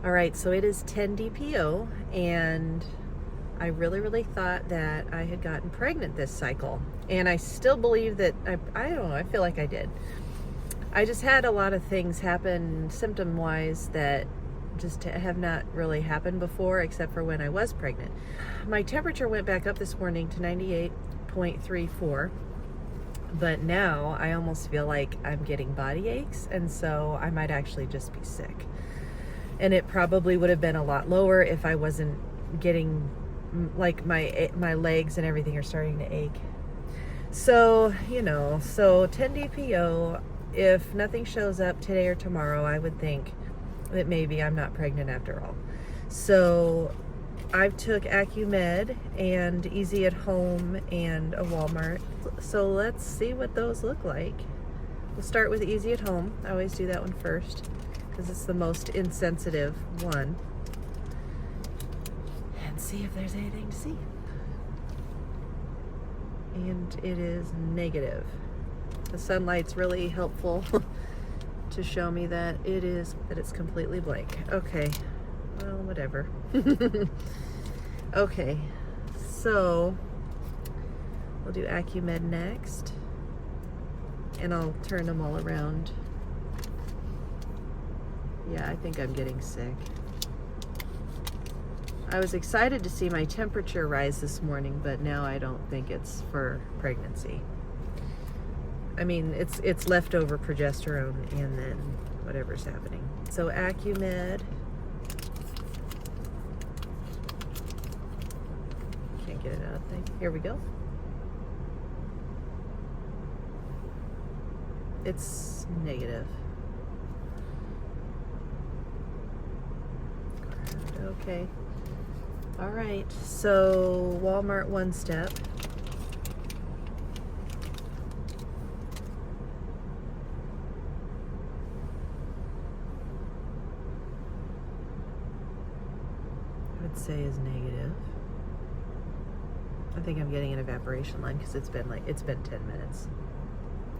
All right, so it is 10 DPO, and I really thought that I had gotten pregnant this cycle. And I still believe that, I don't know, I feel like I did. I just had a lot of things happen symptom-wise that just have not really happened before, except for when I was pregnant. My temperature went back up this morning to 98.34, but now I almost feel like I'm getting body aches, and so I might actually just be sick. And it probably would have been a lot lower if I wasn't getting, like, my legs and everything are starting to ache. So, so 10 DPO, if nothing shows up today or tomorrow, I would think that maybe I'm not pregnant after all. So I've took Acumed and Easy at Home and a Walmart. So let's see what those look like. We'll start with Easy at Home. I always do that one first because it's the most insensitive one. And see if there's anything to see. And it is negative. The sunlight's really helpful to show me that it's completely blank. Okay, well, whatever. Okay, so we'll do Acumed next, and I'll turn them all around. Yeah, I think I'm getting sick. I was excited to see my temperature rise this morning, but now I don't think it's for pregnancy. I mean, it's leftover progesterone and then whatever's happening. So Acumed. Can't get it out of the thing. Here we go. It's negative. Okay. All right. So Walmart One Step. Say is negative. I think I'm getting an evaporation line because it's been 10 minutes.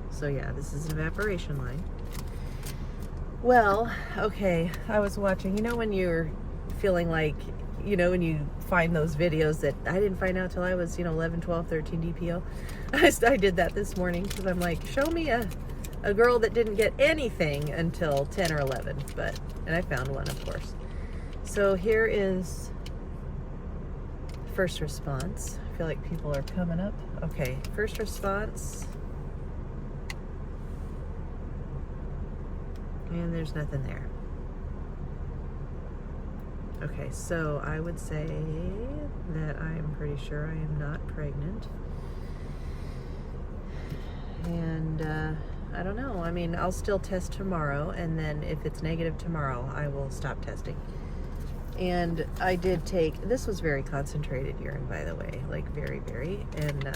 So yeah, this is an evaporation line. Well, okay, I was watching, when you're feeling like, when you find those videos that I didn't find out till I was, 11, 12, 13 DPO. I did that this morning because I'm like, show me a girl that didn't get anything until 10 or 11, and I found one, of course. So here is first response. I feel like people are coming up. Okay, first response. And there's nothing there. Okay, so I would say that I'm pretty sure I am not pregnant. And I don't know. I mean, I'll still test tomorrow, and then if it's negative tomorrow, I will stop testing. And I did take, this was very concentrated urine, by the way, like very, and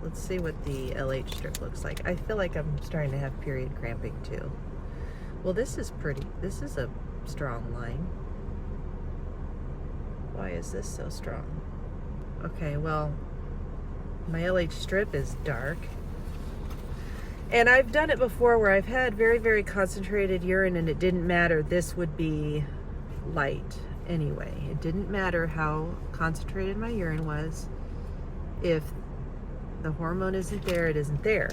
let's see what the LH strip looks like. I feel like I'm starting to have period cramping too. Well, this is a strong line. Why is this so strong? Okay, well, my LH strip is dark. And I've done it before where I've had very concentrated urine and it didn't matter. This would be light. Anyway, it didn't matter how concentrated my urine was. If the hormone isn't there, it isn't there.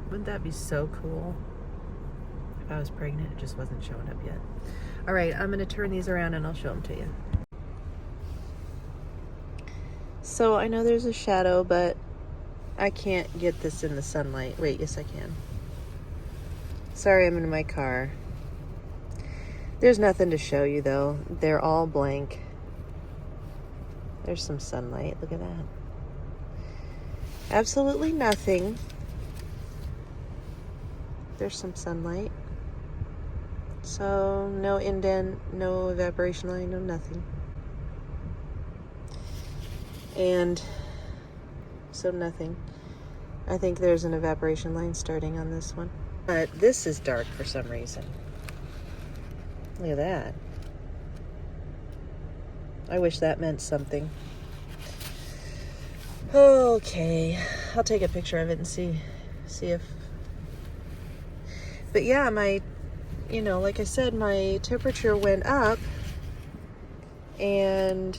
Wouldn't that be so cool? If I was pregnant, it just wasn't showing up yet. All right, I'm gonna turn these around and I'll show them to you. So I know there's a shadow, but I can't get this in the sunlight. Wait, yes I can. Sorry, I'm in my car. There's nothing to show you though. They're all blank. There's some sunlight. Look at that. Absolutely nothing. There's some sunlight. So no indent, no evaporation line, no nothing. And so nothing. I think there's an evaporation line starting on this one. But this is dark for some reason. Look at that. I wish that meant something. Okay, I'll take a picture of it and see if. But yeah, like I said, my temperature went up And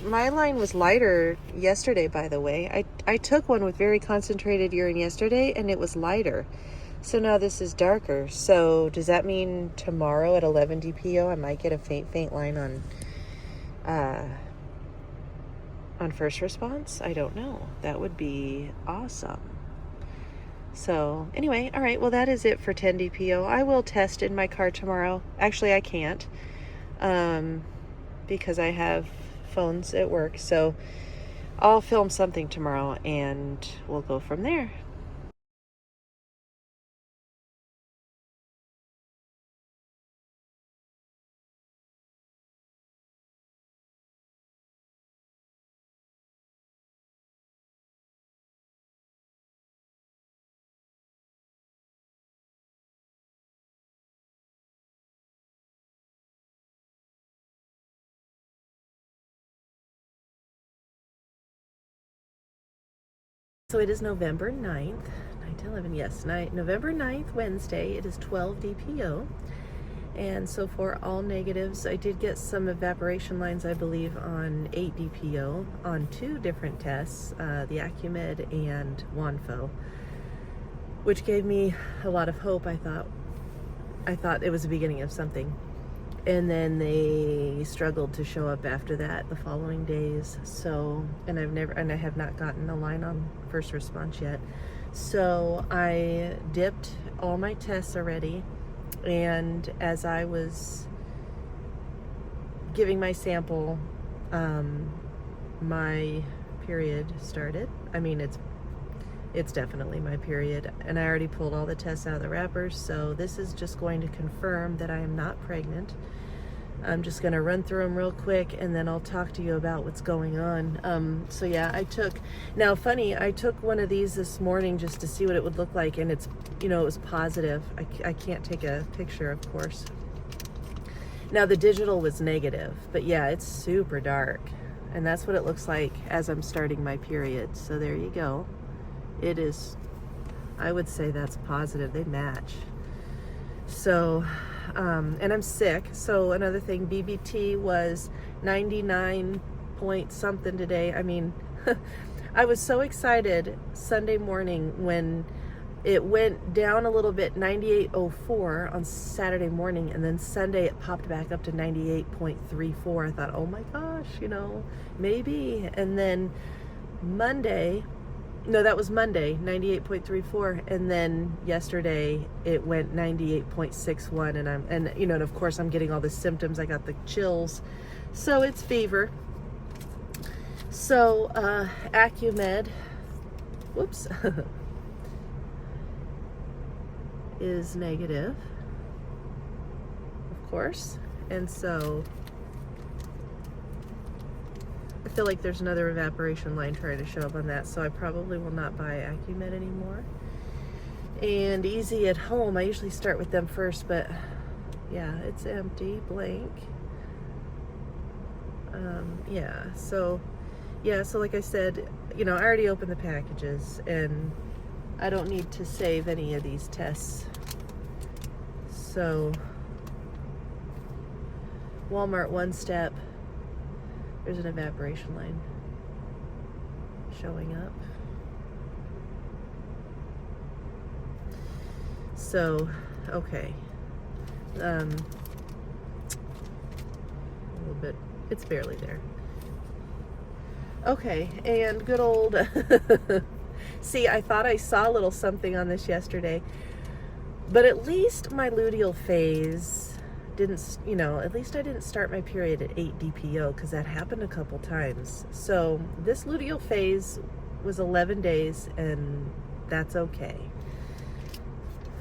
my line was lighter yesterday, by the way. I took one with very concentrated urine yesterday, and it was lighter. So now this is darker. So does that mean tomorrow at 11 DPO I might get a faint line on first response? I don't know. That would be awesome. So anyway, all right, well, that is it for 10 DPO. I will test in my car tomorrow. Actually, I can't because I have phones at work. So I'll film something tomorrow and we'll go from there. So it is November 9th, 9/11, yes, November 9th, Wednesday. It is 12 DPO. And so for all negatives, I did get some evaporation lines, I believe, on 8 DPO on 2 different tests, the Acumed and WANFO, which gave me a lot of hope. I thought it was the beginning of something. And then they struggled to show up after that the following days. So, and I have not gotten a line on first response yet. So I dipped all my tests already. And as I was giving my sample, my period started. I mean, it's definitely my period, and I already pulled all the tests out of the wrappers, so this is just going to confirm that I am not pregnant. I'm just going to run through them real quick, and then I'll talk to you about what's going on. So yeah, I took one of these this morning just to see what it would look like, and it was positive. I can't take a picture, of course. Now the digital was negative, but yeah, it's super dark, and that's what it looks like as I'm starting my period. So there you go. It is, I would say that's positive. They match. So, and I'm sick. So another thing, BBT was 99 point something today. I mean, I was so excited Sunday morning when it went down a little bit, 98.04 on Saturday morning, and then Sunday it popped back up to 98.34. I thought, oh my gosh, maybe. And then Monday, no, that was Monday, 98.34, and then yesterday it went 98.61, and of course I'm getting all the symptoms. I got the chills, so it's fever. So Acumed, whoops, is negative, of course, and so I feel like there's another evaporation line trying to show up on that, so I probably will not buy Acumed anymore. And Easy at Home, I usually start with them first, but yeah, it's empty, blank. So like I said, I already opened the packages, and I don't need to save any of these tests. So Walmart One Step, there's an evaporation line showing up. So, okay. A little bit, it's barely there. Okay, and good old, see, I thought I saw a little something on this yesterday, but at least my luteal phase didn't, at least I didn't start my period at 8 DPO, because that happened a couple times. So this luteal phase was 11 days, and that's okay.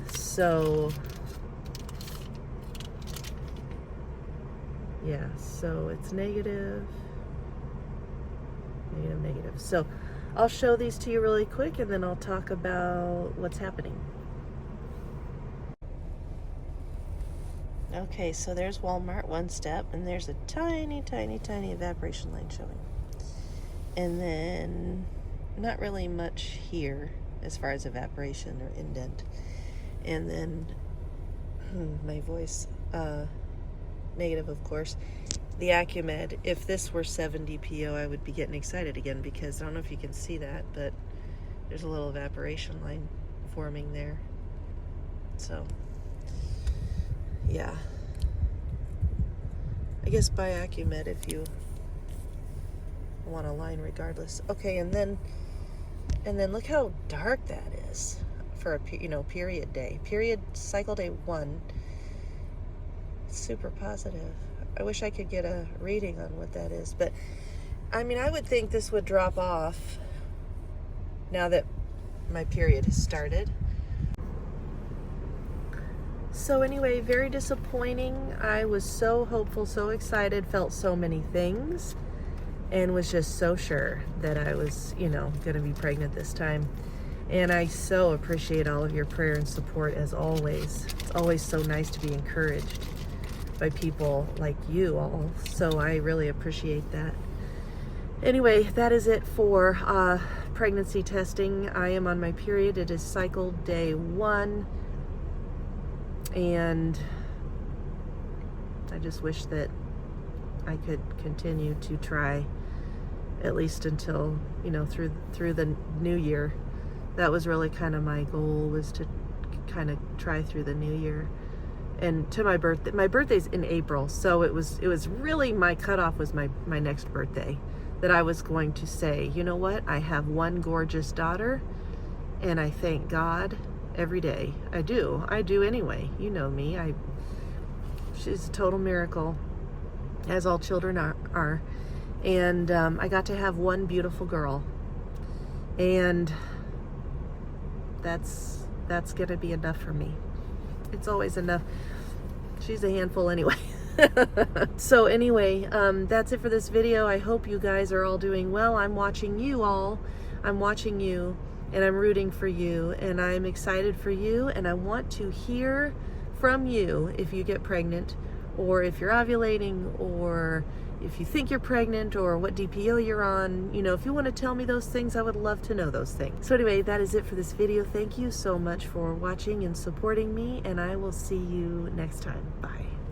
So yeah, so it's negative. So I'll show these to you really quick, and then I'll talk about what's happening. Okay, so there's Walmart One Step, and there's a tiny, tiny, tiny evaporation line showing. And then not really much here as far as evaporation or indent. And then my voice, negative, of course. The Acumed, if this were 7 DPO, I would be getting excited again, because I don't know if you can see that, but there's a little evaporation line forming there. So, yeah. I guess buy Acumed if you want a line regardless. Okay, and then look how dark that is for a period day. Period cycle day 1. Super positive. I wish I could get a reading on what that is, but I mean, I would think this would drop off now that my period has started. So anyway, very disappointing. I was so hopeful, so excited, felt so many things, and was just so sure that I was, going to be pregnant this time. And I so appreciate all of your prayer and support, as always. It's always so nice to be encouraged by people like you all. So I really appreciate that. Anyway, that is it for pregnancy testing. I am on my period. It is cycle day 1. And I just wish that I could continue to try at least until, through the new year. That was really kind of my goal, was to kind of try through the new year. And to my birthday's in April, so it was really, my cutoff was my next birthday, that I was going to say, you know what, I have one gorgeous daughter, and I thank God every day. I do anyway. You know me. She's a total miracle, as all children are. And I got to have one beautiful girl, and that's gonna be enough for me. It's always enough. She's a handful anyway. So anyway, that's it for this video. I hope you guys are all doing well. I'm watching you all. I'm watching you, and I'm rooting for you, and I'm excited for you, and I want to hear from you if you get pregnant, or if you're ovulating, or if you think you're pregnant, or what DPO you're on. If you want to tell me those things, I would love to know those things. So anyway, that is it for this video. Thank you so much for watching and supporting me, and I will see you next time. Bye.